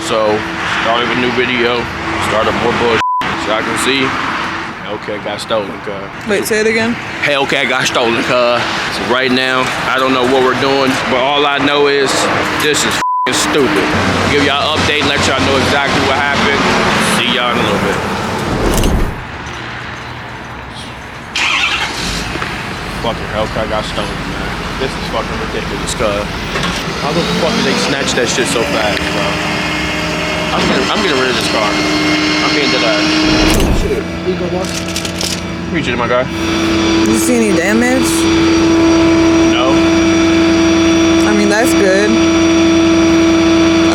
So, started a new video, started more bullshit. So I can see, Hellcat got stolen, cuz. Wait, say it again. Hellcat got stolen, cuz. So right now, I don't know what we're doing, but all I know is this is stupid. Give y'all an update, let y'all know exactly what happened. See y'all in a little bit. Fucking Hellcat got stolen, man. This is fucking ridiculous, cuz. How the fuck did they snatch that shit so fast, bro? I'm getting rid of this car. I'm being dead. Shit, you go watch. Appreciate it, my guy. You see any damage? No. I mean, that's good.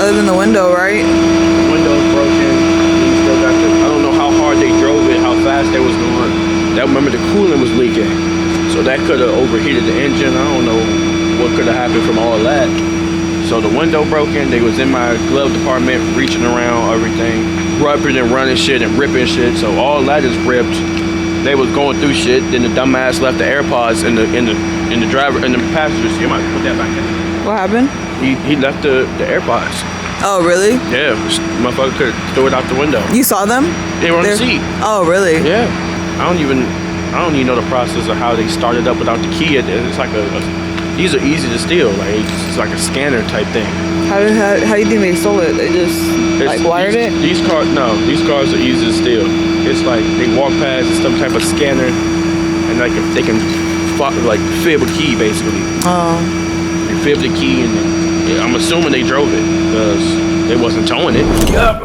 Other than the window, right? The window's broken. You still got the, I don't know how hard they drove it, how fast they was going. That, remember the coolant was leaking. So that could have overheated the engine. I don't know what could have happened from all that. So the window broken, they was in my glove department reaching around everything, rubbing and running shit and ripping shit. So all that is ripped. They was going through shit. Then the dumbass left the AirPods in the driver in the passenger seat. You might put that back in. What happened? He left the AirPods. Oh, really? Yeah, motherfucker could throw it out the window. You saw them? They were on the seat. Oh, really? Yeah. I don't even know the process of how they started up without the key. It's like these are easy to steal. Like it's like a scanner type thing. How do you think they stole it? They just like wired it? These cars are easy to steal. It's like they walk past some type of scanner, and like if they can like fib a key basically. Oh. They fib the key, and I'm assuming they drove it because they wasn't towing it. Yep.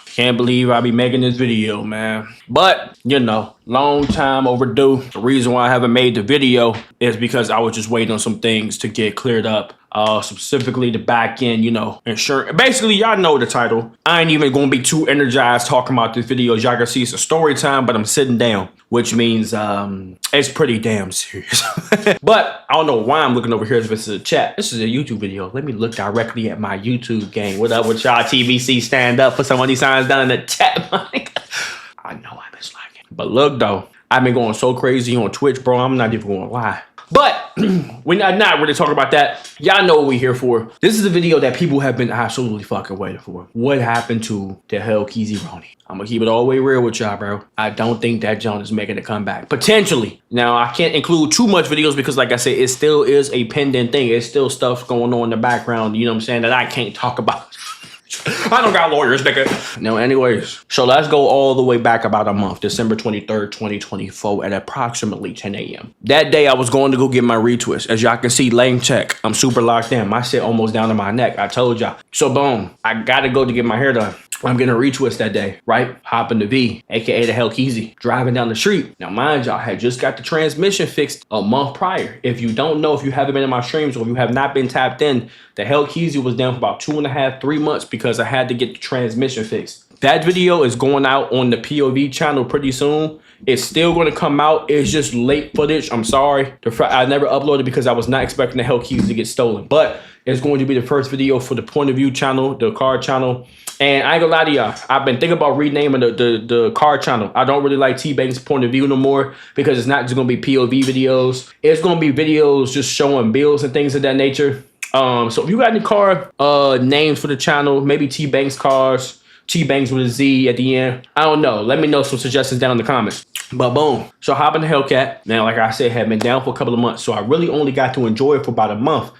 Can't believe I be making this video, man. But, you know, long time overdue. The reason why I haven't made the video is because I was just waiting on some things to get cleared up. Specifically the back end, you know, insurance. Basically, y'all know the title. I ain't even gonna be too energized talking about this video. As y'all can see, it's a story time, but I'm sitting down, which means it's pretty damn serious. But I don't know why I'm looking over here as if it's a chat. This is a YouTube video. Let me look directly at my YouTube gang. What up with y'all? TBC, stand up. Put some of these signs down in the chat. I know I've been slacking. But look though, I've been going so crazy on Twitch, bro. I'm not even gonna lie. But we're not really talking about that. Y'all know what we're here for. This is a video that people have been absolutely fucking waiting for. What happened to the hellkeezy Roni? I'm gonna keep it all the way real with y'all, bro. I don't think that John is making a comeback. Potentially. Now, I can't include too much videos because, like I said, it still is a pending thing. It's still stuff going on in the background, you know what I'm saying, that I can't talk about. I don't got lawyers, nigga. No, anyways. So let's go all the way back about a month. December 23rd, 2024 at approximately 10 a.m. That day, I was going to go get my retwist. As y'all can see, lane check. I'm super locked in. My shit almost down to my neck. I told y'all. So boom, I gotta go to get my hair done. I'm getting a retwist that day, right? Hop in the V, aka the hellkeezy, driving down the street. Now, mind y'all, I had just got the transmission fixed a month prior. If you don't know, if you haven't been in my streams or if you have not been tapped in, the hellkeezy was down for about 2.5, 3 months because I had to get the transmission fixed. That video is going out on the POV channel pretty soon. It's still going to come out. It's just late footage. I'm sorry. I never uploaded because I was not expecting the hellkeezy to get stolen. But it's going to be the first video for the point of view channel, the car channel. And I ain't gonna lie to y'all, I've been thinking about renaming the car channel. I don't really like Tbvnks point of view no more because it's not just gonna be POV videos. It's gonna be videos just showing bills and things of that nature. So if you got any car names for the channel, maybe Tbvnks cars, Tbvnks with a Z at the end. I don't know. Let me know some suggestions down in the comments. But boom. So hop in the Hellcat. Now, like I said, had been down for a couple of months. So I really only got to enjoy it for about a month.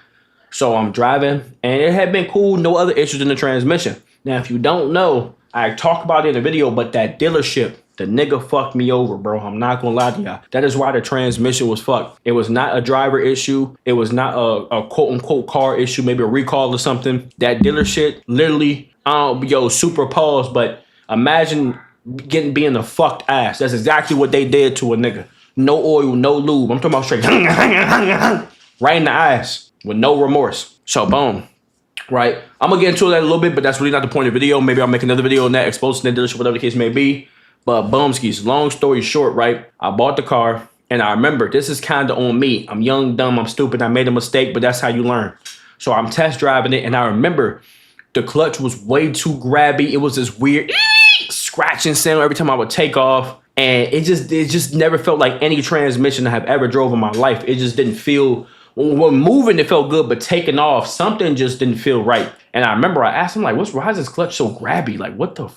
So I'm driving and it had been cool. No other issues in the transmission. Now, if you don't know, I talked about it in the video, but that dealership, the nigga fucked me over, bro. I'm not gonna lie to y'all. That is why the transmission was fucked. It was not a driver issue. It was not a quote unquote car issue, maybe a recall or something. That dealership literally, yo, super pause, but imagine being the fucked ass. That's exactly what they did to a nigga. No oil, no lube. I'm talking about straight right in the ass with no remorse. So boom. Right, I'm gonna get into that a little bit, but that's really not the point of the video. Maybe I'll make another video on that, exposing the dealership, whatever the case may be. But bumskis, long story short, right? I bought the car, and I remember this is kind of on me. I'm young, dumb, I'm stupid. I made a mistake, but that's how you learn. So I'm test driving it, and I remember the clutch was way too grabby. It was this weird scratching sound every time I would take off, and it just never felt like any transmission I have ever drove in my life. It just didn't feel when moving, it felt good, but taking off, something just didn't feel right. And I remember I asked him, like, why is this clutch so grabby? Like, what the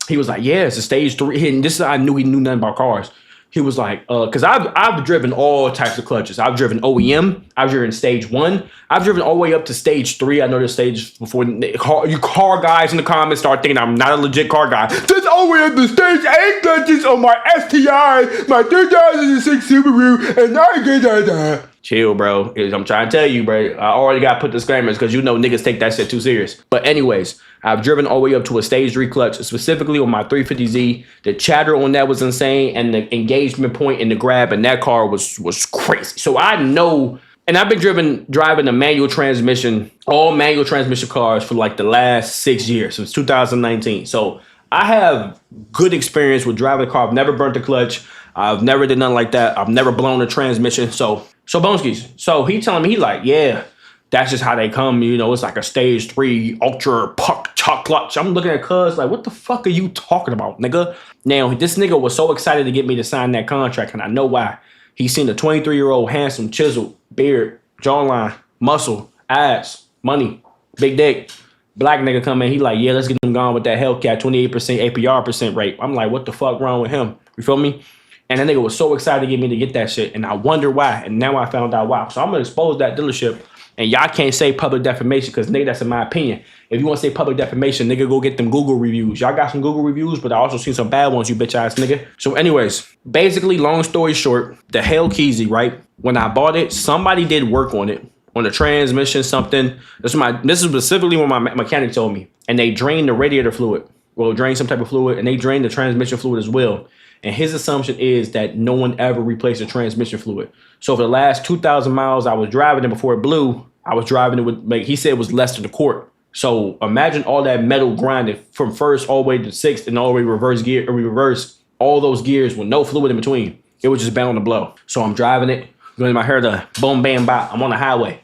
He was like, yeah, it's a stage 3. And this is, I knew he knew nothing about cars. He was like, because I've driven all types of clutches. I've driven OEM. I've driven stage 1. I've driven all the way up to stage 3. I know there's stages before you car guys in the comments start thinking I'm not a legit car guy. This all the way up to stage 8 clutches on my STI, my 2006 Subaru, and I get that. Chill, bro. I'm trying to tell you, bro. I already got to put disclaimers because you know niggas take that shit too serious. But anyways, I've driven all the way up to a stage 3 clutch, specifically on my 350Z. The chatter on that was insane, and the engagement point in the grab in that car was crazy. So I know, and I've been driving a manual transmission, all manual transmission cars for like the last 6 years, since 2019. So I have good experience with driving a car. I've never burnt the clutch. I've never did nothing like that. I've never blown a transmission. So Boneskis. So he telling me, he like, yeah, that's just how they come. You know, it's like a stage 3 ultra puck chuck clutch. I'm looking at cuz like, what the fuck are you talking about, nigga? Now, this nigga was so excited to get me to sign that contract, and I know why. He seen a 23-year-old, handsome, chiseled, beard, jawline, muscle, ass, money, big dick, black nigga come in. He like, yeah, let's get him gone with that Hellcat 28% APR percent rate. I'm like, what the fuck wrong with him? You feel me? And that nigga was so excited to get me to get that shit. And I wonder why. And now I found out why. So I'm going to expose that dealership. And y'all can't say public defamation because, nigga, that's in my opinion. If you want to say public defamation, nigga, go get them Google reviews. Y'all got some Google reviews, but I also seen some bad ones, you bitch ass nigga. So anyways, basically, long story short, the hellkeezy, right? When I bought it, somebody did work on it. On the transmission, something. This is specifically what my mechanic told me. And they drained the radiator fluid. Well, drained some type of fluid. And they drained the transmission fluid as well. And his assumption is that no one ever replaced the transmission fluid. So for the last 2,000 miles I was driving it before it blew, I was driving it with, like he said, it was less than a quart. So imagine all that metal grinded from first all the way to 6th and all the way reverse all those gears with no fluid in between. It was just bound to blow. So I'm driving it, going my hair to boom, bam, bop. I'm on the highway.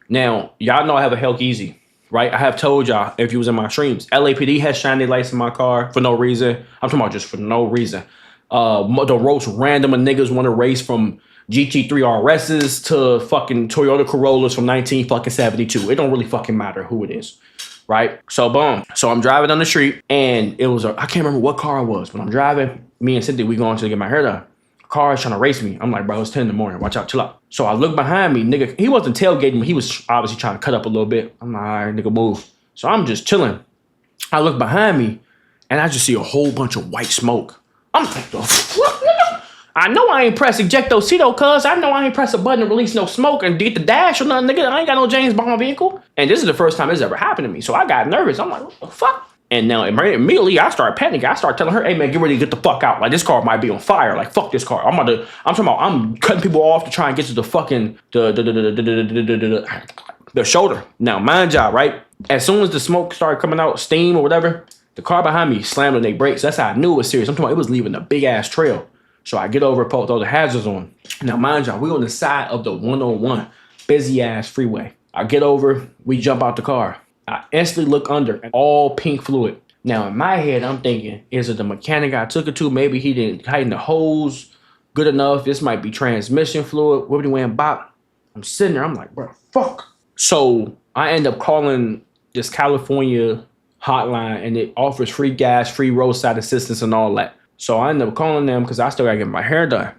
Now, y'all know I have a Hellkeezy, right? I have told y'all if you was in my streams, LAPD has shiny lights in my car for no reason. I'm talking about just for no reason. The most random of niggas want to race from GT3 RSs to fucking Toyota Corollas from 1972. It don't really fucking matter who it is, right? So boom. So I'm driving down the street, and it was I can't remember what car it was, but I'm driving. Me and Cynthia, we going to get my hair done. Car is trying to race me. I'm like, bro, it's 10 in the morning. Watch out, chill out. So I look behind me, nigga. He wasn't tailgating me. He was obviously trying to cut up a little bit. I'm like, all right, nigga, move. So I'm just chilling. I look behind me, and I just see a whole bunch of white smoke. I'm like, the fuck, nigga? I know I ain't press ejecto-cito, cuz. I know I ain't press a button to release no smoke and get the dash or nothing, nigga. I ain't got no James Bond vehicle. And this is the first time this ever happened to me. So I got nervous. I'm like, what the fuck? And now immediately I start panicking. I start telling her, hey man, get ready to get the fuck out. Like this car might be on fire. Like fuck this car. I'm cutting people off to try and get to the fucking the shoulder. Now mind y'all, right? As soon as the smoke started coming out, steam or whatever, the car behind me slammed on their brakes. That's how I knew it was serious. I'm talking about it was leaving a big ass trail. So I get over, throw the hazards on. Now mind y'all, we on the side of the 101, busy ass freeway. I get over, we jump out the car. I instantly look under, all pink fluid. Now in my head, I'm thinking, is it the mechanic I took it to? Maybe he didn't tighten the hose good enough. This might be transmission fluid. Whippity wham bop. I'm sitting there, I'm like, bro, fuck. So I end up calling this California hotline, and it offers free gas, free roadside assistance and all that. So I end up calling them because I still gotta get my hair done.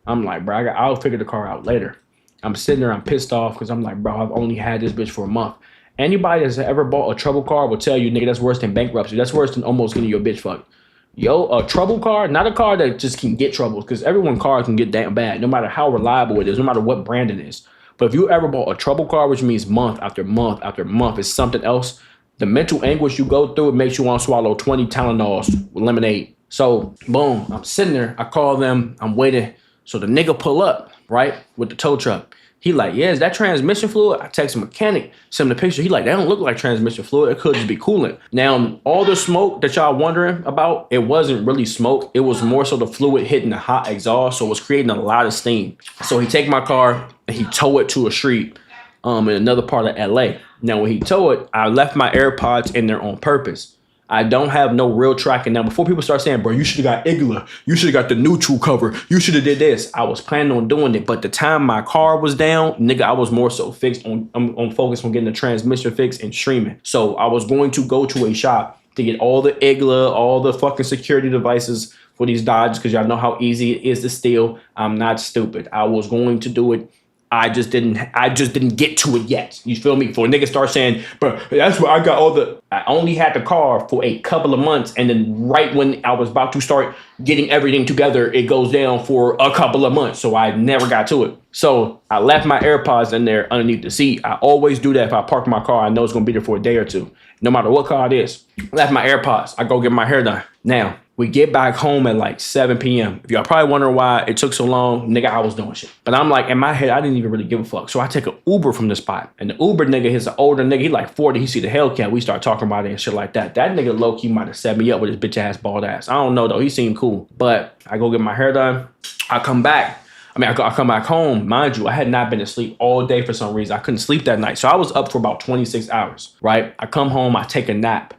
I'm like, bro, I'll figure the car out later. I'm sitting there, I'm pissed off because I'm like, bro, I've only had this bitch for a month. Anybody that's ever bought a trouble car will tell you, nigga, that's worse than bankruptcy. That's worse than almost getting your bitch fucked. Yo, a trouble car, not a car that just can get troubles, because everyone's car can get damn bad, no matter how reliable it is, no matter what brand it is. But if you ever bought a trouble car, which means month after month after month, it's something else. The mental anguish you go through, it makes you want to swallow 20 Tylenols with lemonade. So, boom, I'm sitting there. I call them. I'm waiting. So the nigga pull up, right, with the tow truck. He like, yeah, is that transmission fluid? I text the mechanic, send him the picture. He like, that don't look like transmission fluid. It could just be coolant. Now, all the smoke that y'all wondering about, it wasn't really smoke. It was more so the fluid hitting the hot exhaust, so it was creating a lot of steam. So he take my car and he tow it to a street in another part of LA. Now, when he tow it, I left my AirPods in there on purpose. I don't have no real tracking. Now, before people start saying, bro, you should have got Igla. You should have got the neutral cover. You should have did this. I was planning on doing it. But the time my car was down, nigga, I was more so fixed on focus on getting the transmission fixed and streaming. So I was going to go to a shop to get all the Igla, all the fucking security devices for these Dodges, because y'all know how easy it is to steal. I'm not stupid. I was going to do it. I just didn't get to it yet. You feel me? For a nigga start saying, bro, that's where I got all the... I only had the car for a couple of months, and then right when I was about to start getting everything together, it goes down for a couple of months. So I never got to it. So I left my AirPods in there underneath the seat. I always do that if I park my car. I know it's going to be there for a day or two, no matter what car it is. Left my AirPods. I go get my hair done. Now, we get back home at like 7 p.m. If y'all probably wondering why it took so long, nigga, I was doing shit. But I'm like, in my head, I didn't even really give a fuck. So I take an Uber from the spot. And the Uber nigga, he's an older nigga. He like 40. He see the Hellcat. We start talking about it and shit like that. That nigga low-key might have set me up with his bitch ass bald ass. I don't know though. He seemed cool. But I go get my hair done. I come back. I come back home. Mind you, I had not been asleep all day for some reason. I couldn't sleep that night. So I was up for about 26 hours, right? I come home. I take a nap.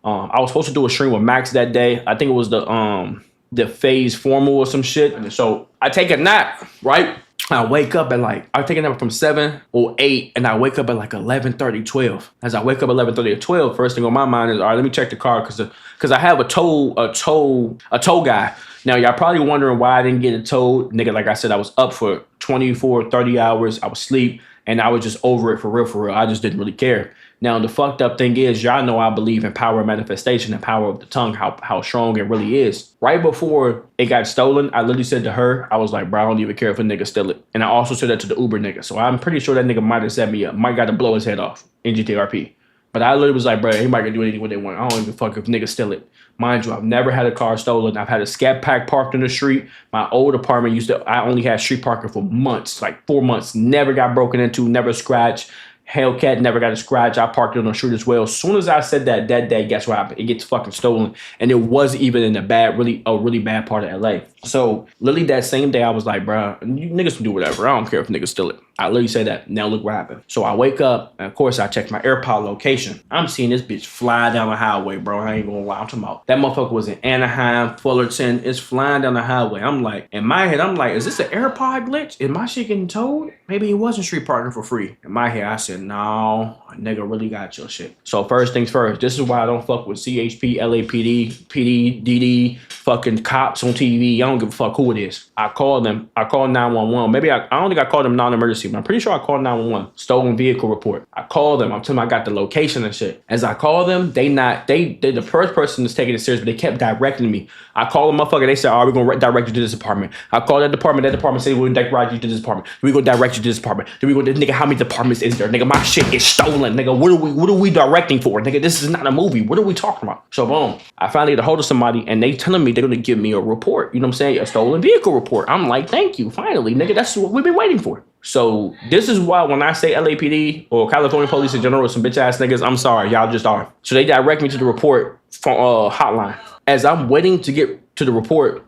I was supposed to do a stream with Max that day. I think it was the phase formal or some shit. And so I take a nap, right? I wake up at like, I take a nap from 7 or 8, and I wake up at like 11:30, 12. As I wake up 11:30 or 12, first thing on my mind is, all right, let me check the car, because I have a tow guy. Now, y'all probably wondering why I didn't get it towed. Nigga, like I said, I was up for 24, 30 hours. I was asleep, and I was just over it for real. I just didn't really care. Now, the fucked up thing is, y'all know I believe in power of manifestation and power of the tongue, how strong it really is. Right before it got stolen, I literally said to her, I was like, bro, I don't even care if a nigga steal it. And I also said that to the Uber nigga. So I'm pretty sure that nigga might have set me up. Might got to blow his head off in GTRP. But I literally was like, bro, anybody can do anything what they want. I don't even fuck if niggas steal it. Mind you, I've never had a car stolen. I've had a scat pack parked in the street. My old apartment I only had street parking for months, like 4 months. Never got broken into, never scratched. Hellcat never got a scratch. I parked it on the street as well. As soon as I said that day, guess what happened? It gets fucking stolen. And it wasn't even in a really bad part of LA. So literally that same day, I was like, bro, you niggas can do whatever. I don't care if niggas steal it. I literally said that. Now look what happened. So I wake up, and of course I check my AirPod location. I'm seeing this bitch fly down the highway, bro. I ain't gonna lie. I'm talking about that motherfucker was in Anaheim, Fullerton. It's flying down the highway. I'm like, in my head, I'm like, is this an AirPod glitch? Is my shit getting towed? Maybe he wasn't street parking for free. In my head, I said, no, a nigga really got your shit. So first things first, this is why I don't fuck with CHP, LAPD, PD, DD, fucking cops on TV. I don't give a fuck who it is. I call 911. Maybe I don't think I called them non-emergency, but I'm pretty sure I called 911. Stolen vehicle report. I called them. I'm telling them I got the location and shit. As I call them, they the first person is taking it serious, but they kept directing me. I called the motherfucker. They said, all right, we're gonna direct you to this apartment. I called that department. That department said, we're gonna direct you to this apartment. We're gonna direct you to this apartment. Then we go, nigga, how many departments is there? Nigga, my shit is stolen. Nigga, what are we directing for? Nigga, this is not a movie. What are we talking about? So boom, I finally get a hold of somebody, and they telling me they're gonna give me a report. You know what I'm saying? A stolen vehicle report. I'm like, thank you. Finally, nigga, that's what we've been waiting for. So this is why when I say LAPD or California police in general, some bitch ass niggas, I'm sorry, y'all just are. So they direct me to the report hotline. As I'm waiting to get to the report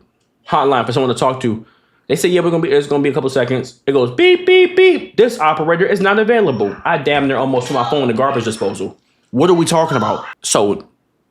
hotline for someone to talk to, they say, yeah, it's gonna be a couple seconds. It goes beep, beep, beep. This operator is not available. I damn near almost put my phone in the garbage disposal. What are we talking about? So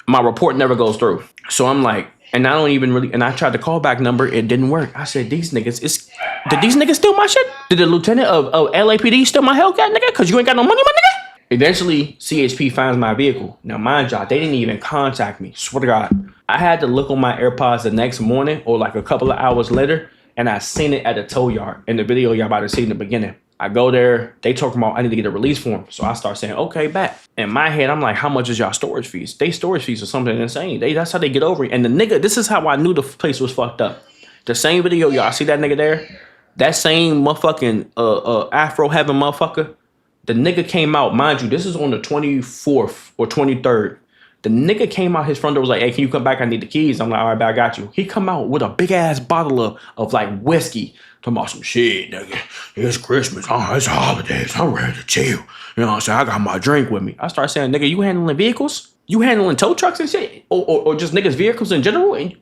my report never goes through. So I'm like, and I don't even really, and I tried the callback number, it didn't work. I said, did these niggas steal my shit? Did the lieutenant of LAPD steal my Hellcat, nigga? Cause you ain't got no money, my nigga? Eventually, CHP finds my vehicle. Now, mind y'all, they didn't even contact me. Swear to God. I had to look on my AirPods the next morning or like a couple of hours later, and I seen it at a tow yard. In the video y'all about to see in the beginning. I go there, they talk about I need to get a release form. So I start saying, okay, bet. In my head, I'm like, how much is y'all storage fees? They storage fees are something insane. That's how they get over it. And the nigga, this is how I knew the place was fucked up. The same video, y'all see that nigga there? That same motherfucking Afro having motherfucker. The nigga came out, mind you, this is on the 24th or 23rd. The nigga came out his front door, was like, hey, can you come back? I need the keys. I'm like, all right, bet, I got you. He come out with a big ass bottle of like whiskey. Talking about some shit, nigga. It's Christmas. Oh, it's holidays. I'm ready to chill. You know what I'm saying? I got my drink with me. I start saying, nigga, you handling vehicles? You handling tow trucks and shit? Or just niggas' vehicles in general? And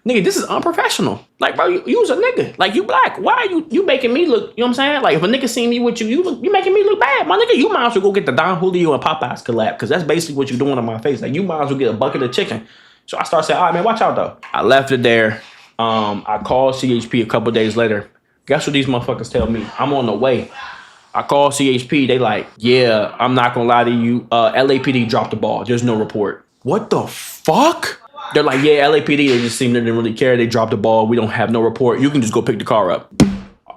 Nigga, this is unprofessional. Like, bro, you's a nigga. Like, you black. Why are you making me look, you know what I'm saying? Like, if a nigga see me with you, you making me look bad. My nigga, you might as well go get the Don Julio and Popeyes collab, because that's basically what you're doing on my face. Like, you might as well get a bucket of chicken. So I started saying, all right, man, watch out, though. I left it there. I called CHP a couple days later. Guess what these motherfuckers tell me? I'm on the way. I called CHP. They like, yeah, I'm not gonna lie to you. LAPD dropped the ball. There's no report. What the fuck? They're like, yeah, LAPD, they just seem they didn't really care. They dropped the ball. We don't have no report. You can just go pick the car up.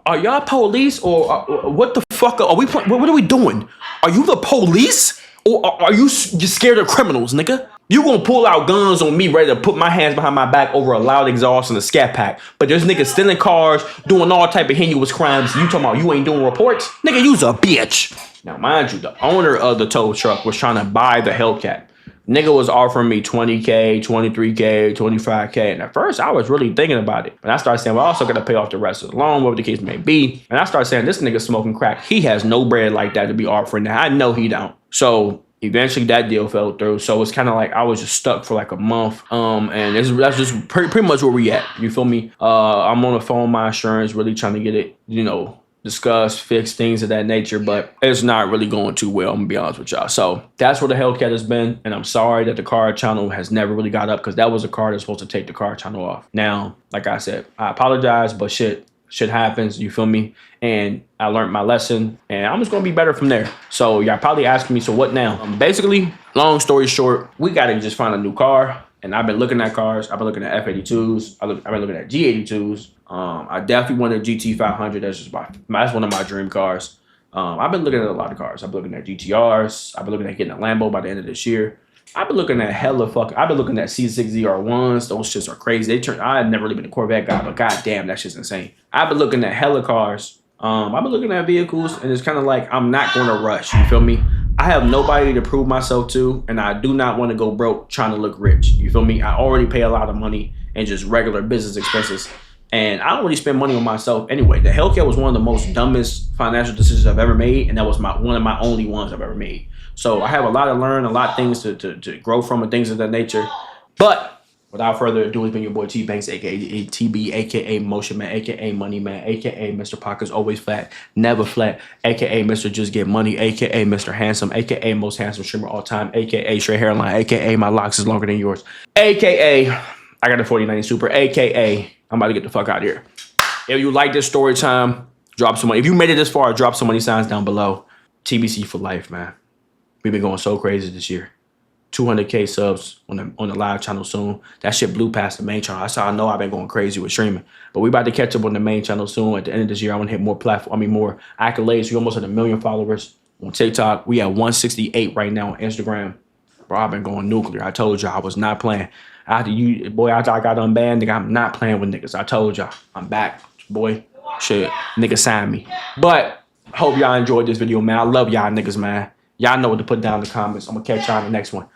Are y'all police or what the fuck? Are we? What are we doing? Are you the police or are you just scared of criminals, nigga? You gonna pull out guns on me, ready to put my hands behind my back over a loud exhaust and a scat pack? But there's niggas stealing cars, doing all type of heinous crimes. You talking about you ain't doing reports? Nigga, you's a bitch. Now, mind you, the owner of the tow truck was trying to buy the Hellcat. Nigga was offering me 20K, 23K, 25K. And at first, I was really thinking about it. And I started saying, well, I also got to pay off the rest of the loan, whatever the case may be. And I started saying, this nigga smoking crack. He has no bread like that to be offering that. I know he don't. So eventually that deal fell through. So it's kind of like I was just stuck for like a month. And that's just pretty much where we at. You feel me? I'm on the phone with my insurance, really trying to get it, you know, discuss, fix things of that nature, but it's not really going too well, I'm gonna be honest with y'all. So that's where the Hellcat has been, and I'm sorry that the car channel has never really got up, because that was a car that's supposed to take the car channel off. Now, like I said, I apologize, but shit happens, you feel me? And I learned my lesson, and I'm just gonna be better from there. So y'all probably asking me, so what now? Basically, long story short, we gotta just find a new car. And I've been looking at cars. I've been looking at F82s. I've been looking at G82s. I definitely want a GT500. That's one of my dream cars. I've been looking at a lot of cars. I've been looking at GTRs. I've been looking at getting a Lambo by the end of this year. I've been looking at I've been looking at C6ZR1s. Those shits are crazy. I've never really been a Corvette guy, but goddamn, that shit's insane. I've been looking at hella cars. I've been looking at vehicles, and it's kind of like I'm not going to rush. You feel me? I have nobody to prove myself to, and I do not want to go broke trying to look rich. You feel me? I already pay a lot of money in just regular business expenses, and I don't really spend money on myself anyway. The Hellcat was one of the most dumbest financial decisions I've ever made, and that was one of my only ones I've ever made. So I have a lot to learn, a lot of things to grow from, and things of that nature. But without further ado, it's been your boy Tbvnks, aka TB, aka Motion Man, aka Money Man, aka Mr. Pockets Always Flat, Never Flat, aka Mr. Just Get Money, aka Mr. Handsome, aka Most Handsome Streamer all time, aka Straight Hairline, aka My Locks is Longer Than Yours, aka I got a 4090 Super, aka I'm about to get the fuck out of here. If you like this story time, drop some money. If you made it this far, drop some money signs down below. TBC for life, man. We've been going so crazy this year. 200K subs on the live channel soon. That shit blew past the main channel. That's how I know I've been going crazy with streaming. But we about to catch up on the main channel soon. At the end of this year, I want to hit more more accolades. We almost at 1 million followers on TikTok. We at 168 right now on Instagram. Bro, I've been going nuclear. I told y'all I was not playing. After I got unbanned, nigga, I'm not playing with niggas. I told y'all I'm back, boy. Shit, nigga sign me. But hope y'all enjoyed this video, man. I love y'all niggas, man. Y'all know what to put down in the comments. I'm gonna catch y'all in the next one.